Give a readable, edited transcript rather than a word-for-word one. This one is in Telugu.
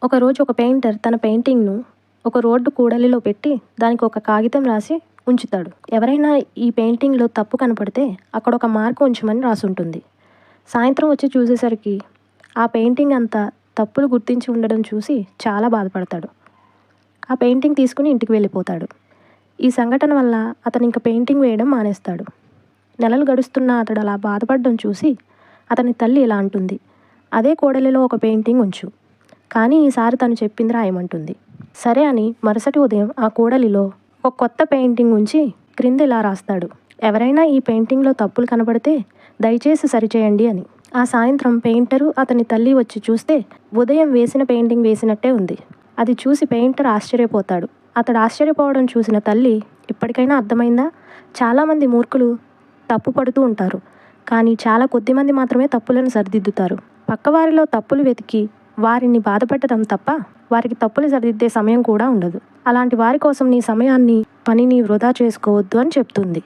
ఒకరోజు ఒక పెయింటర్ తన పెయింటింగ్ను ఒక రోడ్డు కూడలిలో పెట్టి దానికి ఒక కాగితం రాసి ఉంచుతాడు. ఎవరైనా ఈ పెయింటింగ్లో తప్పు కనపడితే అక్కడ ఒక మార్కు ఉంచమని రాసుంటుంది. సాయంత్రం వచ్చి చూసేసరికి ఆ పెయింటింగ్ అంతా తప్పులు గుర్తించి ఉండడం చూసి చాలా బాధపడతాడు. ఆ పెయింటింగ్ తీసుకుని ఇంటికి వెళ్ళిపోతాడు. ఈ సంఘటన వల్ల అతను ఇంక పెయింటింగ్ వేయడం మానేస్తాడు. నెలలు గడుస్తున్నా అతడు అలా బాధపడడం చూసి అతని తల్లి ఇలా అంటుంది, అదే కూడలిలో ఒక పెయింటింగ్ ఉంచు, కానీ ఈసారి తను చెప్పింది రాయమంటుంది. సరే అని మరుసటి ఉదయం ఆ కూడలిలో ఒక కొత్త పెయింటింగ్ ఉంచి క్రింద ఇలా రాస్తాడు, ఎవరైనా ఈ పెయింటింగ్లో తప్పులు కనబడితే దయచేసి సరిచేయండి అని. ఆ సాయంత్రం పెయింటరు అతని తల్లి వచ్చి చూస్తే ఉదయం వేసిన పెయింటింగ్ వేసినట్టే ఉంది. అది చూసి పెయింటర్ ఆశ్చర్యపోతాడు. అతడు ఆశ్చర్యపోవడం చూసిన తల్లి, ఇప్పటికైనా అర్థమైందా, చాలామంది మూర్ఖులు తప్పు పడుతూ ఉంటారు, కానీ చాలా కొద్దిమంది మాత్రమే తప్పులను సరిదిద్దుతారు. పక్కవారిలో తప్పులు వెతికి వారిని బాధపెట్టడం తప్ప వారికి తప్పులు సరిదిద్దే సమయం కూడా ఉండదు. అలాంటి వారి కోసం నీ సమయాన్ని, పనిని వృధా చేసుకోవద్దు అని చెప్తుంది.